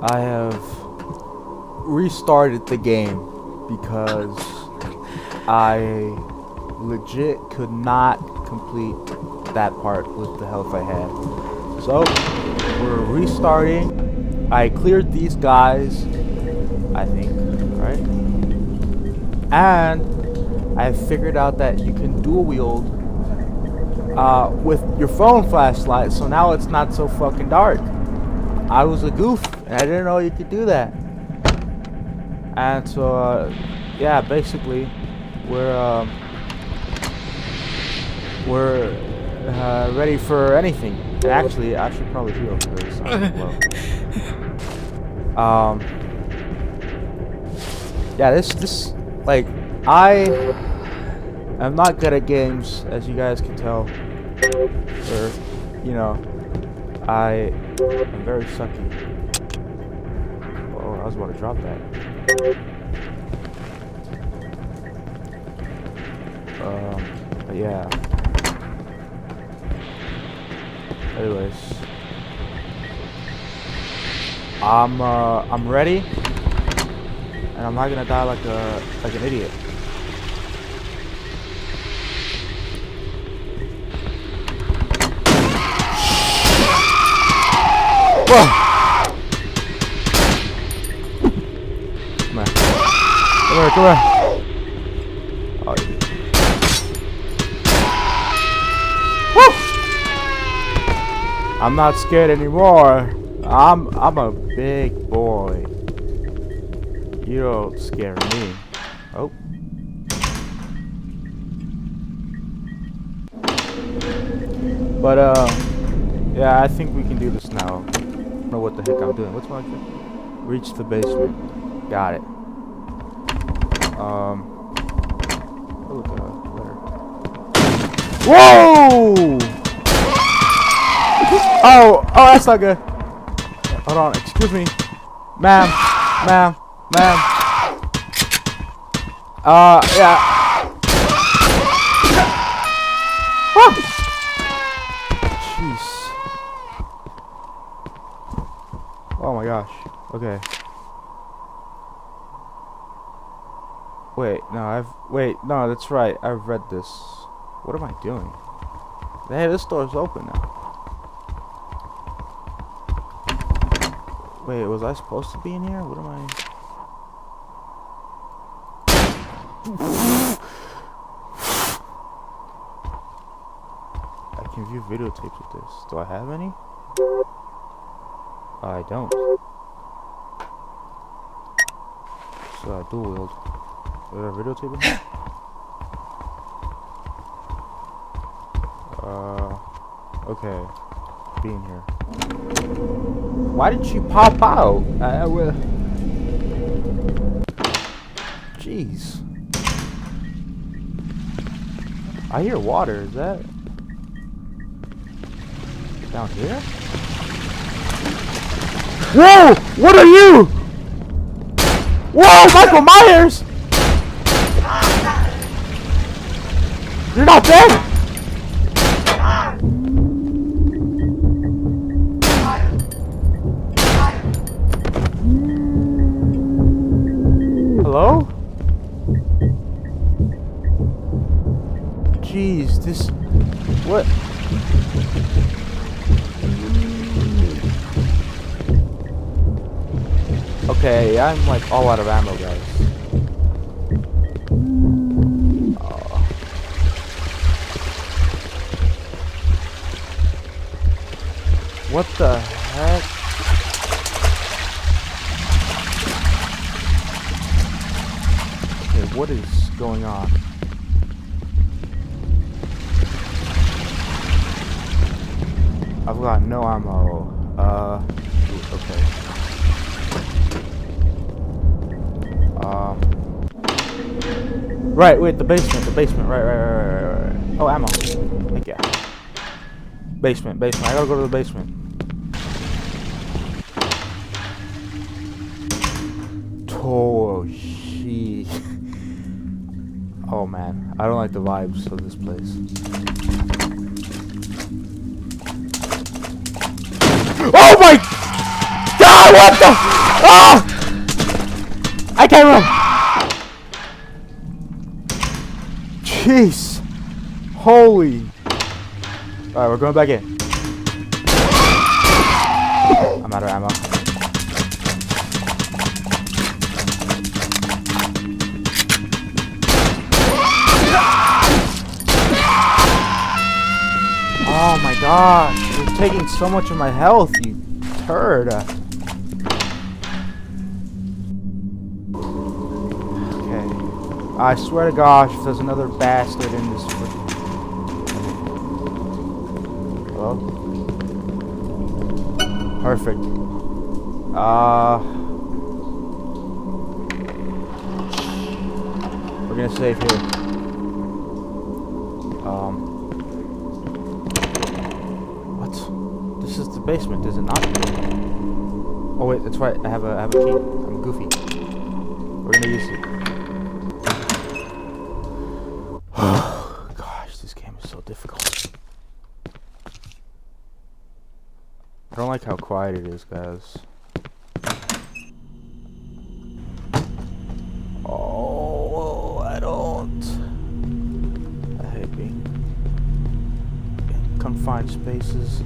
I have restarted the game because I legit could not complete that part with the health I had. So, we're restarting. I cleared these guys, I think, right? And I figured out that you can dual wield with your phone flashlight, so now it's not so fucking dark. I was a goof, and I didn't know you could do that. And so, yeah, basically, we're ready for anything. And actually, I should probably heal because I'm low. Yeah, this, like, I am not good at games, as you guys can tell. Or, you know, I am very sucky. Oh, I was about to drop that. But yeah. Anyways, I'm ready, and I'm not gonna die like an idiot. Whoa! Come here! Come here! Come here! Oh, yeah. Woo! I'm not scared anymore. I'm a big boy. You don't scare me. Oh. But yeah, I think we can do this now. I don't know what the heck I'm doing. What's my thing? Reach the basement. Got it. Oh, look, letter. Whoa! Oh, that's not good. Hold on, excuse me. Ma'am. Yeah. Woo! Jeez. Oh my gosh. Okay. Wait, no, that's right. I've read this. What am I doing? Hey, this door's open now. Wait, was I supposed to be in here? What am I? I can view videotapes with this. Do I have any? I don't. So I dual wield. Is there a videotape in here? Okay. Be in here. Why did she pop out? Jeez. I hear water. Is that down here? Whoa! What are you? Whoa, Michael Myers! You're not dead! Hello? Jeez, this... What? Okay, I'm like all out of ammo, guys. What the heck? Okay, what is going on? I've got no ammo. Okay. Right, wait, the basement, right. Oh, ammo. Heck yeah. Basement, I gotta go to the basement. Oh, shit. Oh, man. I don't like the vibes of this place. Oh my God! what the? Ah! I can't run. Jeez. Holy. Alright, we're going back in. I'm out of ammo. Oh my gosh, you're taking so much of my health, you turd. Okay. I swear to gosh, if there's another bastard in this freaking... Hello? Perfect. We're gonna save here. What? This is the basement, is it not? Oh wait, that's right. I have a key. I'm goofy. We're gonna use it. Oh gosh, this game is so difficult. I don't like how quiet it is, guys. Oh, I don't. I hate being in confined spaces.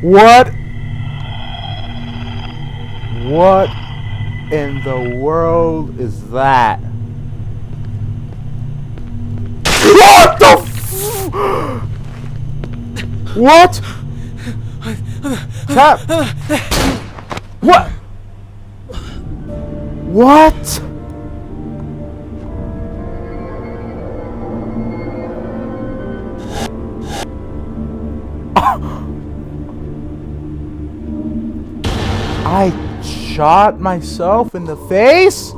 What? What in the world is that? What the f- What? Tap. What? What? I shot myself in the face?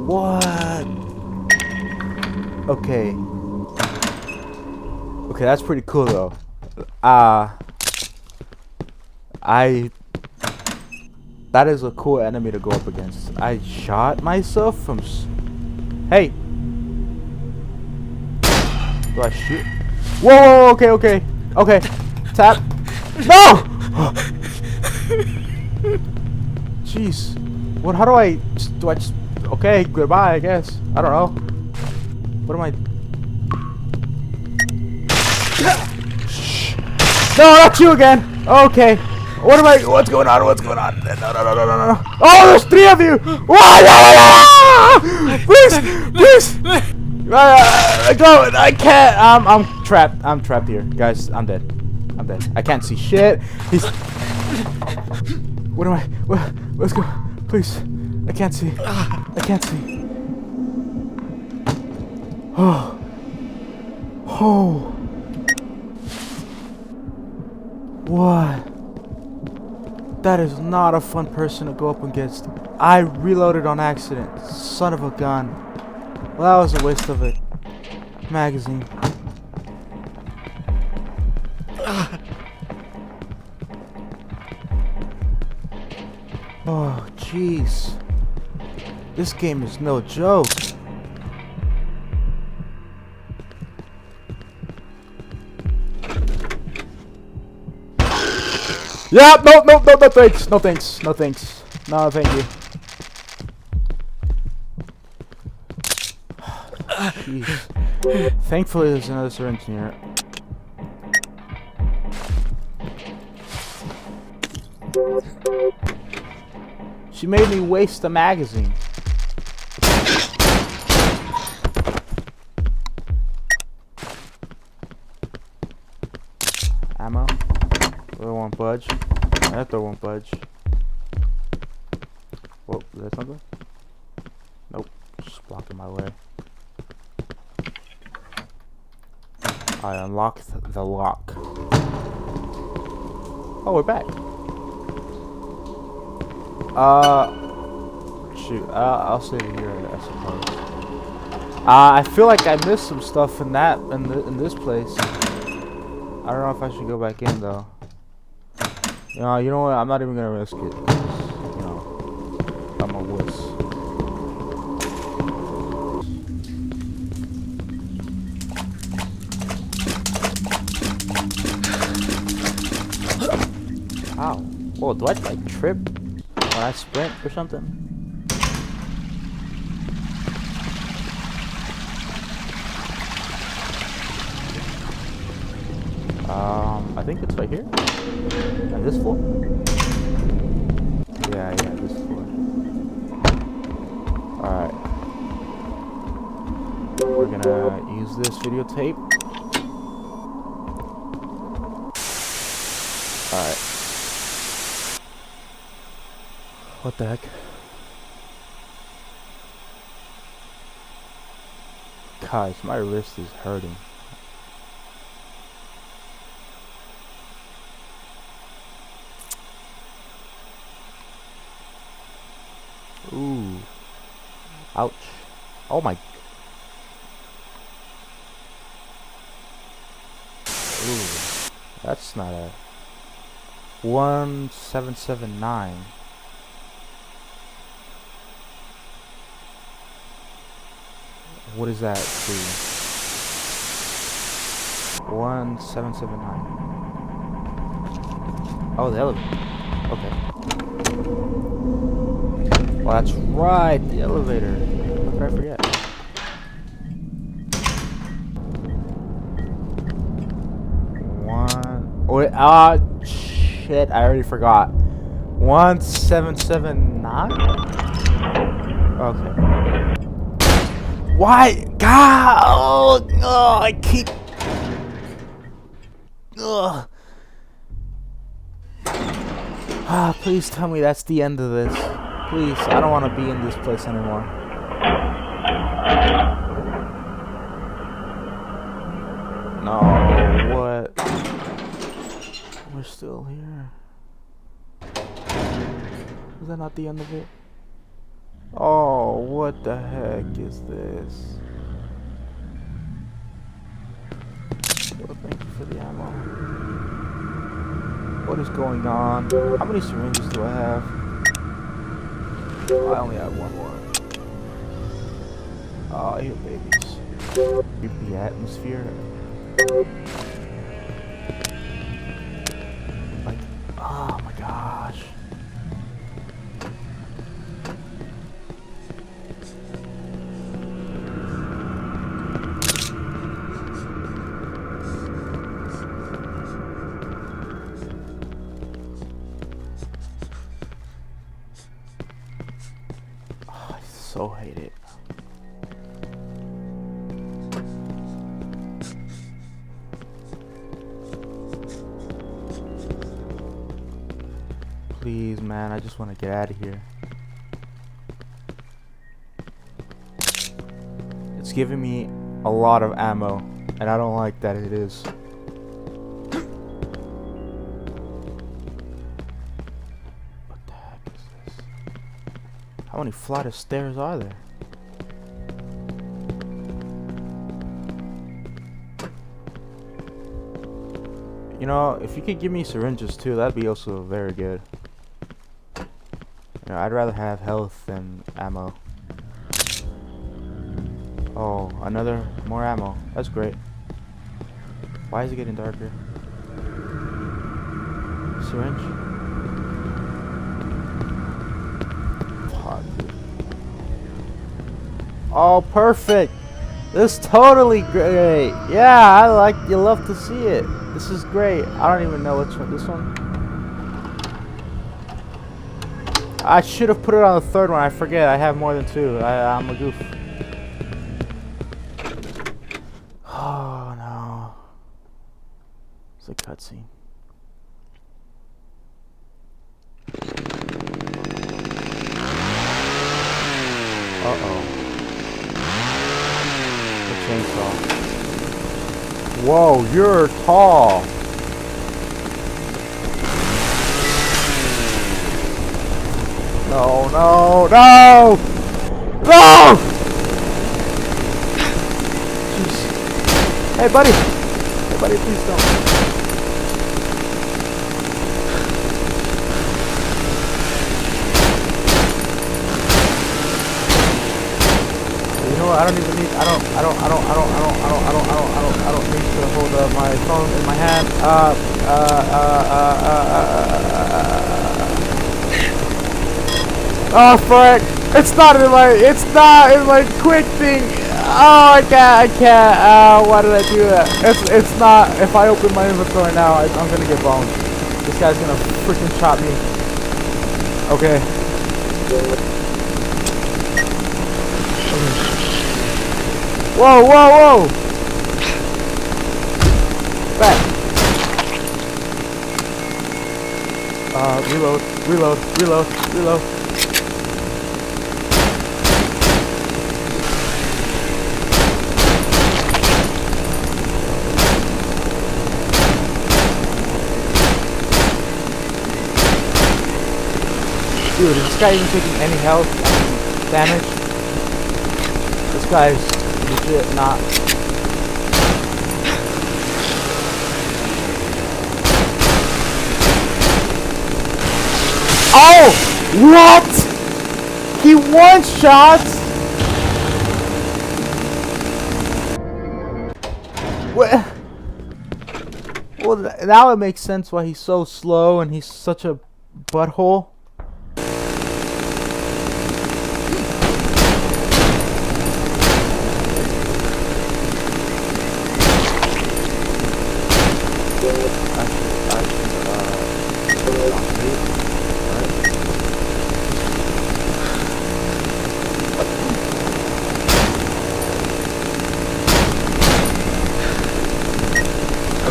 What? Okay. Okay, that's pretty cool though. That is a cool enemy to go up against. I shot myself from Hey! Do I shoot? Whoa, okay. Okay. Tap. No! Jeez. What, how do I just, okay, goodbye, I guess. I don't know. What am I? Shh. No, not you again! Okay. What's going on? No. Oh, there's 3 of you! Please! Go! I can't! I'm trapped. I'm trapped here. Guys, I'm dead. I can't see shit. He's... What am I? Let's go. Please. I can't see. Oh. What? That is not a fun person to go up against. I reloaded on accident. Son of a gun. Well, that was a waste of a magazine. Oh, jeez. This game is no joke. Yeah, no thanks. No, thank you. Jeez. Thankfully, there's another syringe here. She made me waste the magazine. Ammo. They won't budge. That door won't budge. Whoa, is that something? Nope, just blocking my way. I unlocked the lock. Oh, we're back. Shoot, I'll save it here, I suppose. I feel like I missed some stuff in this place. I don't know if I should go back in though. You know what? I'm not even gonna risk it. 'Cause, you know, I'm a wuss. How? Whoa, do I like trip when I sprint or something? I think it's right here. And this floor? Yeah, this floor. Alright. We're gonna use this videotape. Alright. What the heck? Guys, my wrist is hurting. Ooh. Ouch. Oh my. Ooh. That's not a 1779. What is that? 1779. Oh, the elevator. Okay. Well, that's right, the elevator. How could I forget? Shit, I already forgot. 1779? Okay. Why? God! Oh, I keep... Ugh. Please tell me that's the end of this. Please, I don't want to be in this place anymore. No, what? We're still here. Is that not the end of it? Oh, what the heck is this? Well, thank you for the ammo. What is going on? How many syringes do I have? I only have one more. Oh, I hear babies. Creepy atmosphere. Like, oh my gosh. Oh, I so hate it. Please, man, I just want to get out of here. It's giving me a lot of ammo, and I don't like that it is. What the heck is this? How many flight of stairs are there? You know, if you could give me syringes too, that'd be also very good. You know, I'd rather have health than ammo. Oh, more ammo. That's great. Why is it getting darker? Syringe? Fuck. Oh, perfect! This is totally great! Yeah, you love to see it. This is great. I don't even know which one. This one? I should have put it on the third one. I forget. I have more than two. I'm a goof. Oh no. It's a cutscene. Uh-oh. The chainsaw. Whoa, you're tall. No, no, no! No! Jeez. Hey, buddy! Hey, buddy, please don't. You know what? I don't even need. I don't need to hold my phone in my hand. Oh frick! It's not in my quick thing. Oh, I can't. Why did I do that? It's not. If I open my inventory now, I'm gonna get boned. This guy's gonna freaking chop me. Okay. Whoa! Back. Reload. Dude, is this guy even taking any health damage? This guy's legit not. Oh! What? He one-shots? Well, now it makes sense why he's so slow and he's such a butthole.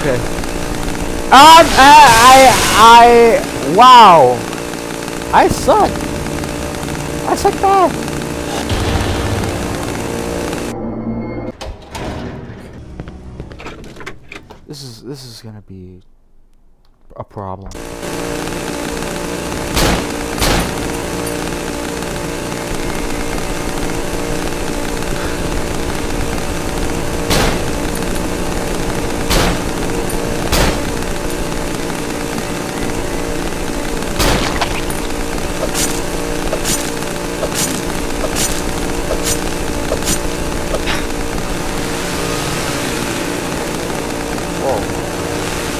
Okay. Wow. I suck. I suck bad. This is gonna be a problem.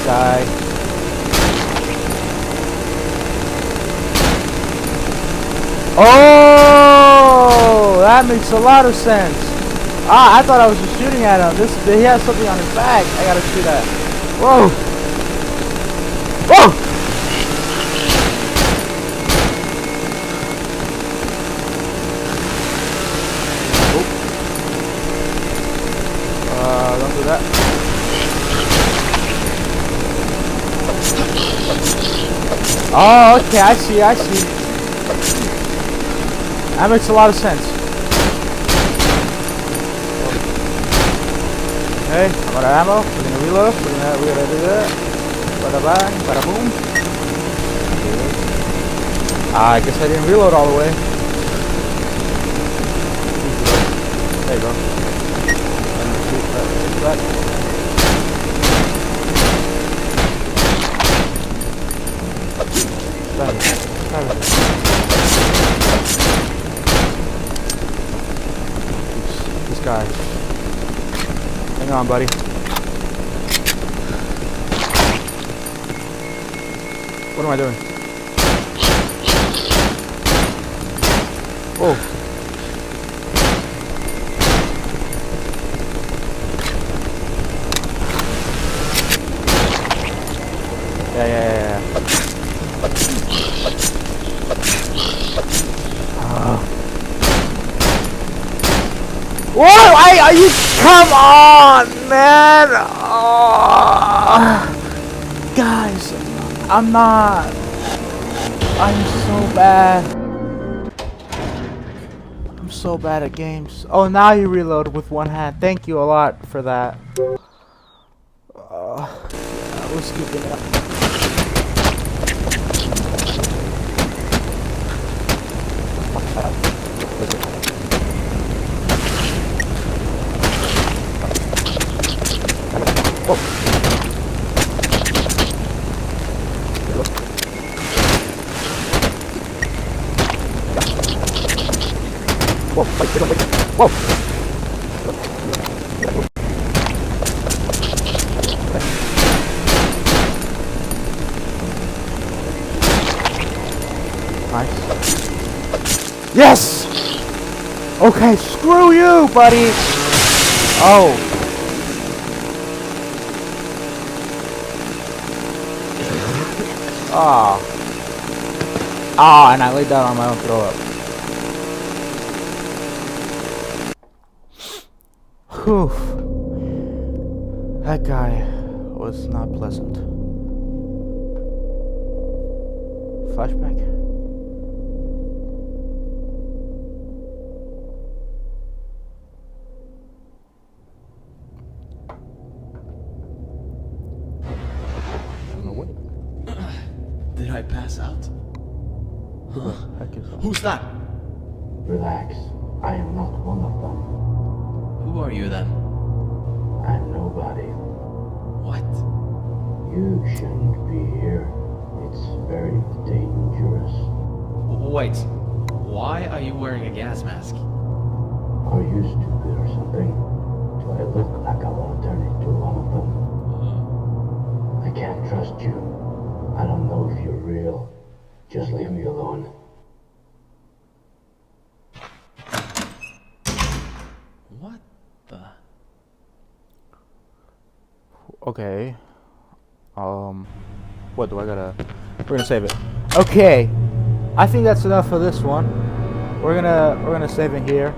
Die. Oh, that makes a lot of sense. Ah, I thought I was just shooting at him. He has something on his back. I gotta shoot at. Whoa! Whoa! Don't do that. Oh, okay, I see. That makes a lot of sense. Okay, I'm out of ammo. We're gonna reload. We're gonna do that. Bada bang, bada boom. I guess I didn't reload all the way. There you go. This guy. Hang on, buddy. What am I doing? Oh. Yeah. Whoa! You come on, man! Guys, I'm so bad. I'm so bad at games. Oh, now you reload with one hand. Thank you a lot for that. We're skipping it. Whoa, wait. Whoa! Nice. Yes! Okay, screw you, buddy! Oh. Ah. Ah, and I laid down on my own throw up. Whew. That guy was not pleasant. Flashback? Did I pass out? Who the heck is that? Who's that? Relax. I am not one of them. Who are you then? I'm nobody. What? You shouldn't be here. It's very dangerous. Wait. Why are you wearing a gas mask? Are you stupid or something? Do I look like I want to turn into one of them? I can't trust you. I don't know if you're real. Just leave me alone. What the? Okay. What do I gotta... We're gonna save it. Okay. I think that's enough for this one. We're gonna save it here.